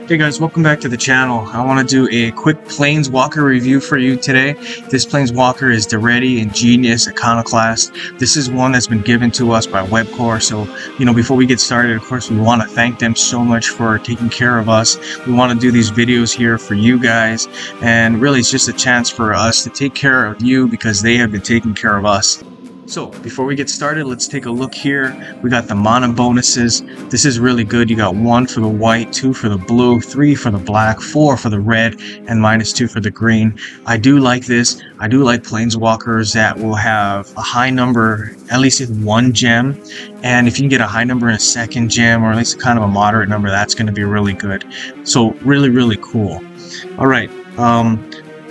Hey guys, welcome back to the channel. I want to do a quick Planeswalker review for you today. This Planeswalker is Daretti, Ingenious, Iconoclast. This is one that's been given to us by Webcore. So, before we get started, of course, we want to thank them so much for taking care of us. We want to do these videos here for you guys. And really, it's just a chance for us to take care of you because they have been taking care of us. So before we get started, let's take a look here. We got the mana bonuses. This is really good. You got 1 for the white, 2 for the blue, 3 for the black, 4 for the red, and -2 for the green. I do like this. I do like Planeswalkers that will have a high number, at least in one gem. And if you can get a high number in a second gem, or at least kind of a moderate number, that's going to be really good. So really, really cool. All right.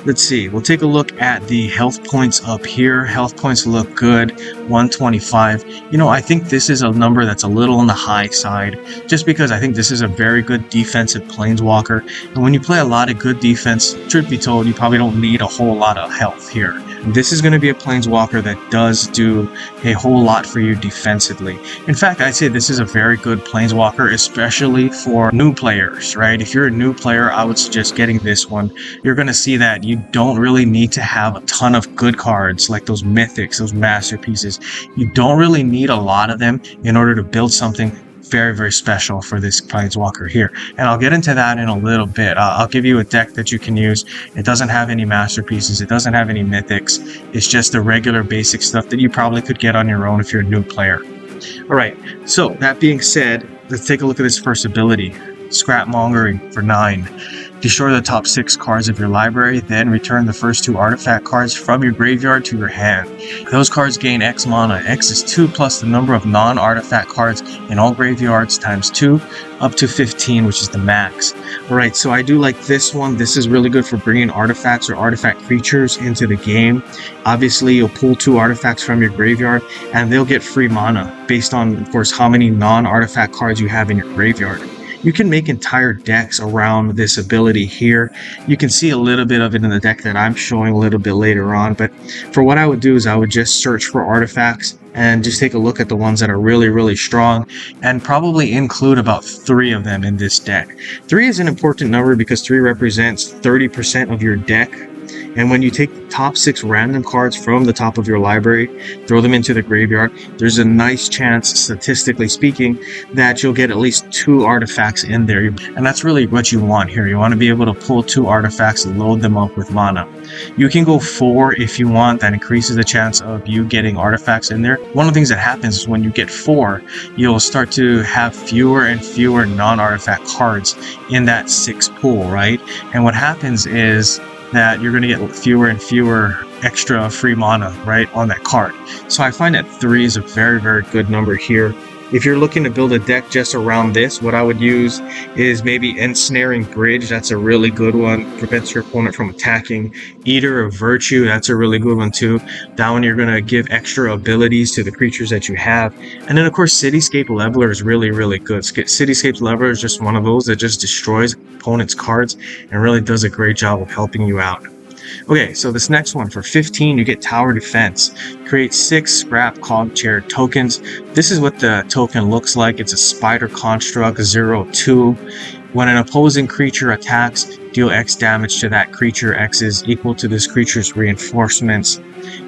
Let's see, we'll take a look at the health points up here. Health points look good, 125. I think this is a number that's a little on the high side, just because I think this is a very good defensive Planeswalker. And when you play a lot of good defense, truth be told, you probably don't need a whole lot of health here. This is going to be a Planeswalker that does do a whole lot for you defensively. In fact, I'd say this is a very good Planeswalker, especially for new players, right? If you're a new player, I would suggest getting this one. You're going to see that you don't really need to have a ton of good cards like those mythics, those masterpieces. You don't really need a lot of them in order to build something very, very special for this Planeswalker here. And I'll get into that in a little bit. I'll give you a deck that you can use. It doesn't have any masterpieces. It doesn't have any mythics. It's just the regular basic stuff that you probably could get on your own if you're a new player. All right, so that being said, let's take a look at this first ability. Scrapmongering for 9. Destroy the top 6 cards of your library, then return the first 2 artifact cards from your graveyard to your hand. Those cards gain X mana. X is 2 plus the number of non-artifact cards in all graveyards times 2, up to 15, which is the max. Alright, so I do like this one. This is really good for bringing artifacts or artifact creatures into the game. Obviously, you'll pull 2 artifacts from your graveyard, and they'll get free mana based on, of course, how many non-artifact cards you have in your graveyard. You can make entire decks around this ability here. You can see a little bit of it in the deck that I'm showing a little bit later on, but for what I would do is I would just search for artifacts and just take a look at the ones that are really, really strong and probably include about 3 of them in this deck. 3 is an important number because 3 represents 30% of your deck. And when you take the top 6 random cards from the top of your library, throw them into the graveyard, there's a nice chance, statistically speaking, that you'll get at least 2 artifacts in there. And that's really what you want here. You want to be able to pull 2 artifacts and load them up with mana. You can go 4 if you want. That increases the chance of you getting artifacts in there. One of the things that happens is when you get 4, you'll start to have fewer and fewer non-artifact cards in that 6 pool, right? And what happens is that you're going to get fewer and fewer extra free mana, right, on that card. So I find that 3 is a very, very good number here. If you're looking to build a deck just around this, what I would use is maybe Ensnaring Bridge. That's a really good one. Prevents your opponent from attacking. Eater of Virtue. That's a really good one too. That one you're going to give extra abilities to the creatures that you have. And then of course Cityscape Leveler is really, really good. Cityscape Leveler is just one of those that just destroys opponent's cards and really does a great job of helping you out. Okay, so this next one, for 15, you get Tower Defense. Create 6 Scrap Cog Chair tokens. This is what the token looks like. It's a Spider Construct 0/2. When an opposing creature attacks, deal X damage to that creature. X is equal to this creature's reinforcements.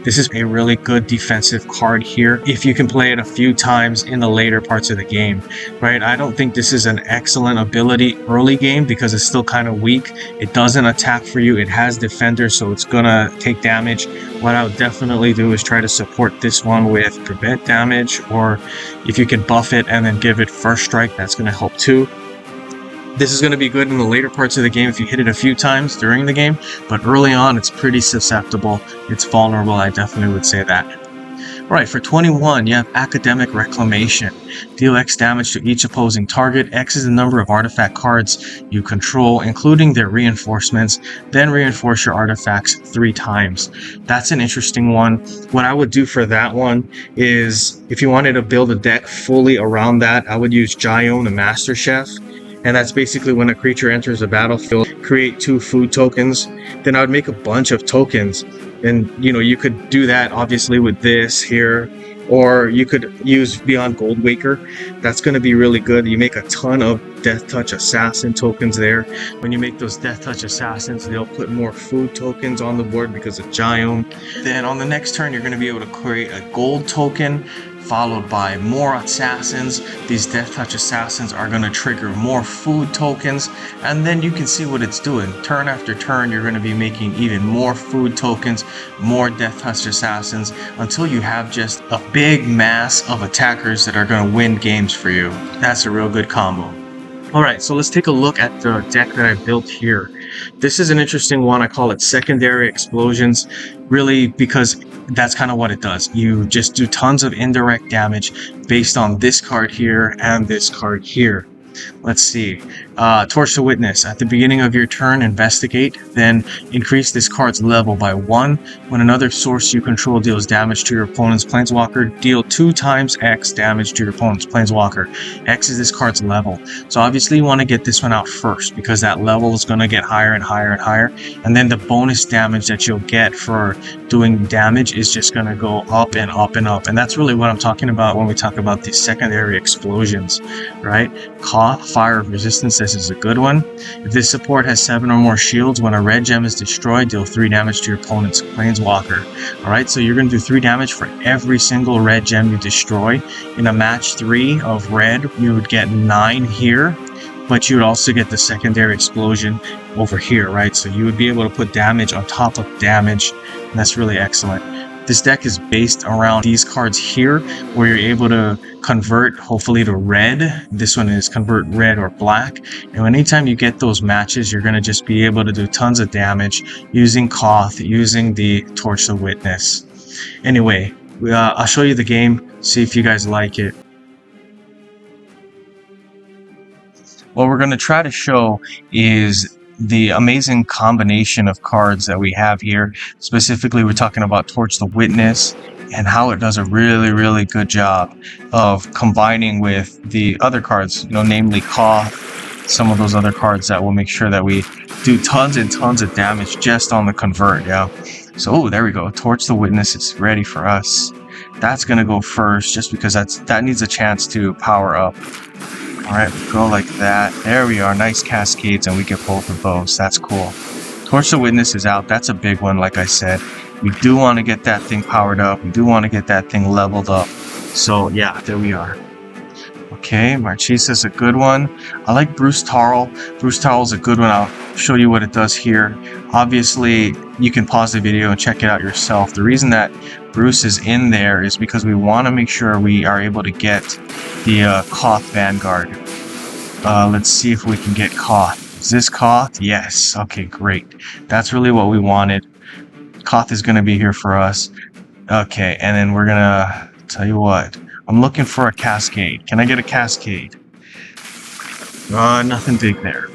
This is a really good defensive card here if you can play it a few times in the later parts of the game, right? I don't think this is an excellent ability early game because it's still kind of weak. It doesn't attack for you. It has defender, so it's gonna take damage. What I would definitely do is try to support this one with prevent damage, or if you can buff it and then give it first strike, that's gonna help too. This is going to be good in the later parts of the game if you hit it a few times during the game, but early on it's pretty susceptible. It's vulnerable, I definitely would say that. Alright, for 21, you have Academic Reclamation. Deal X damage to each opposing target. X is the number of artifact cards you control, including their reinforcements. Then reinforce your artifacts 3 times. That's an interesting one. What I would do for that one is, if you wanted to build a deck fully around that, I would use Gion the Master Chef. And that's basically when a creature enters the battlefield, create 2 food tokens. Then I would make a bunch of tokens. And, you could do that obviously with this here. Or you could use Beyond Goldwaker. That's going to be really good. You make a ton of Death Touch Assassin tokens there. When you make those Death Touch Assassins, they'll put more food tokens on the board because of Giome. Then on the next turn, you're going to be able to create a gold token followed by more assassins. These Death Touch Assassins are going to trigger more food tokens, and then you can see what it's doing. Turn after turn, you're going to be making even more food tokens, more Death Touch Assassins, until you have just a big mass of attackers that are going to win games for you. That's a real good combo. Alright, so let's take a look at the deck that I built here. This is an interesting one. I call it Secondary Explosions, really because that's kind of what it does. You just do tons of indirect damage based on this card here and this card here. Let's see. Torch the Witness. At the beginning of your turn, investigate, then increase this card's level by 1. When another source you control deals damage to your opponent's Planeswalker, deal 2 times X damage to your opponent's Planeswalker. X is this card's level. So obviously you want to get this one out first, because that level is going to get higher and higher and higher. And then the bonus damage that you'll get for doing damage is just going to go up and up and up. And that's really what I'm talking about when we talk about these secondary explosions, right? Fire of Resistance, this is a good one. If this support has 7 or more shields, when a red gem is destroyed, deal 3 damage to your opponent's Planeswalker. Alright, so you're going to do 3 damage for every single red gem you destroy. In a match 3 of red, you would get 9 here, but you would also get the secondary explosion over here, right? So you would be able to put damage on top of damage, and that's really excellent. This deck is based around these cards here, where you're able to convert, hopefully, to red. This one is convert red or black. And anytime you get those matches, you're going to just be able to do tons of damage using Koth, using the Torch the Witness. Anyway, I'll show you the game, see if you guys like it. What we're going to try to show is the amazing combination of cards that we have here. Specifically, we're talking about Torch the Witness and how it does a really, really good job of combining with the other cards, namely Koth, some of those other cards that will make sure that we do tons and tons of damage just on the convert, yeah. So, there we go. Torch the Witness is ready for us. That's going to go first just because that needs a chance to power up. Alright, go like that. There we are. Nice cascades, and we get both of those. That's cool. Torch the Witness is out. That's a big one, like I said. We do want to get that thing powered up. We do want to get that thing leveled up. So, yeah, there we are. Okay, Marchisa's a good one. I like Bruce Tarl. Bruce Tarl's a good one. I'll show you what it does here. Obviously, you can pause the video and check it out yourself. The reason that Bruce is in there is because we want to make sure we are able to get the Koth Vanguard. Let's see if we can get Koth. Is this Koth? Yes. Okay, great. That's really what we wanted. Koth is going to be here for us. Okay, and then we're going to tell you what. I'm looking for a Cascade. Can I get a Cascade? Nothing big there.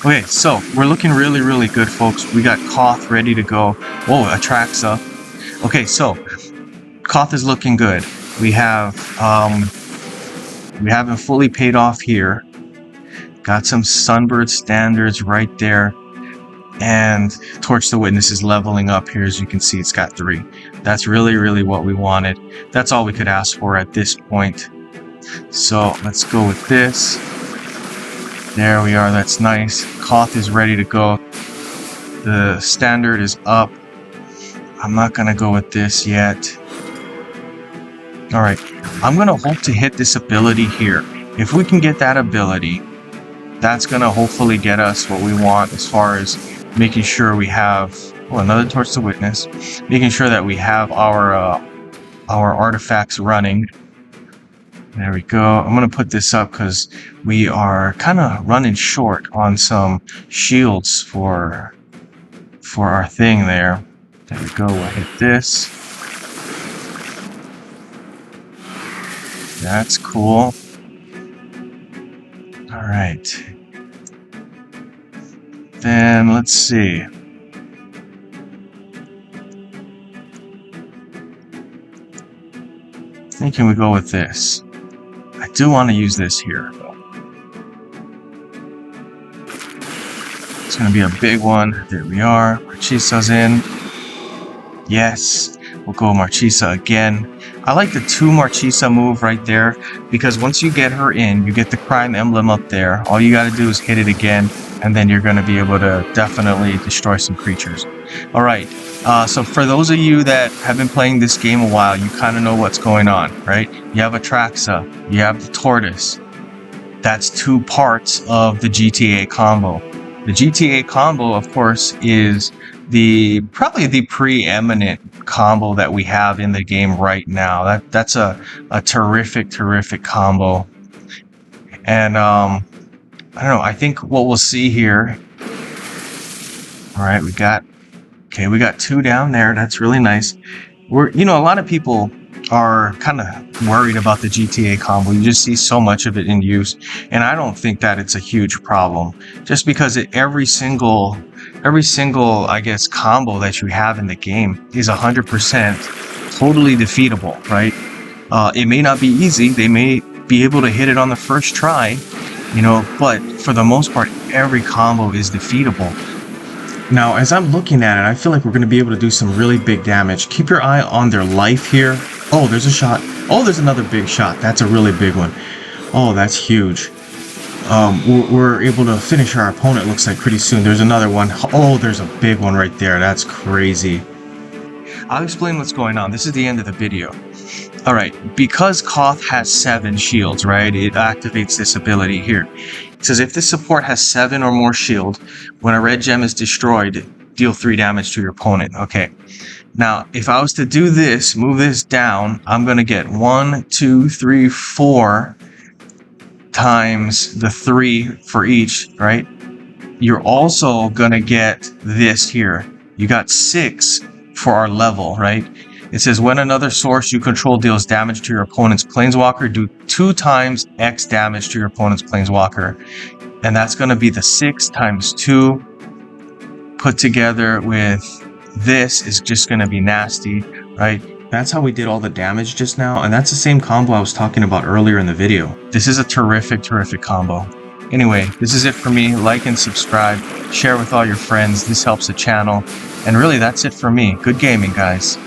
Okay, so we're looking really, really good, folks. We got Koth ready to go. Whoa, Atraxa. Okay, so Koth is looking good. We haven't fully paid off here. Got some Sunbird standards right there. And Torch the Witness is leveling up here. As you can see, it's got 3. That's really, really what we wanted. That's all we could ask for at this point. So let's go with this. There we are. That's nice. Koth is ready to go. The standard is up. I'm not going to go with this yet. Alright. I'm going to hope to hit this ability here. If we can get that ability, that's going to hopefully get us what we want as far as making sure we have another Torch to Witness, making sure that we have our artifacts running. There we go. I'm going to put this up because we are kind of running short on some shields for our thing there. There we go. We'll hit this. That's cool. All right. Then let's see. I think we go with this. I do want to use this here, though. It's going to be a big one. There we are. Marchisa's in. Yes. We'll go Marchesa again. I like the 2 Marchesa move right there, because once you get her in, you get the crime emblem up there. All you got to do is hit it again, and then you're going to be able to definitely destroy some creatures. All right, so for those of you that have been playing this game a while, you kind of know what's going on, right? You have Atraxa, you have the Tortoise. That's 2 parts of the GTA combo. The GTA combo, of course, is probably the preeminent combo that we have in the game right now. That's a terrific combo. And I don't know, I think what we'll see here. All right, we got 2 down there. That's really nice. A lot of people are kind of worried about the GTA combo. You just see so much of it in use, and I don't think that it's a huge problem, just because every single I guess combo that you have in the game is 100% totally defeatable, right? It may not be easy, they may be able to hit it on the first try, but for the most part every combo is defeatable. Now, as I'm looking at it, I feel like we're going to be able to do some really big damage. Keep your eye on their life here. Oh, there's a shot. Oh, there's another big shot. That's a really big one. Oh, that's huge. We're able to finish our opponent, looks like, pretty soon. There's another one. Oh, there's a big one right there. That's crazy. I'll explain what's going on. This is the end of the video. All right, because Koth has 7 shields, right? It activates this ability here. It says if this support has 7 or more shield, when a red gem is destroyed, deal 3 damage to your opponent. Okay. Now, if I was to do this, move this down, I'm going to get 1, 2, 3, 4 times the 3 for each, right? You're also going to get this here. You got 6 for our level, right? It says when another source you control deals damage to your opponent's planeswalker, do 2 times X damage to your opponent's planeswalker. And that's going to be the 6 times 2 put together with this is just going to be nasty, right? That's how we did all the damage just now. And that's the same combo I was talking about earlier in the video. This is a terrific combo. Anyway, this is it for me. Like and subscribe, share with all your friends. This helps the channel. And really, that's it for me. Good gaming, guys.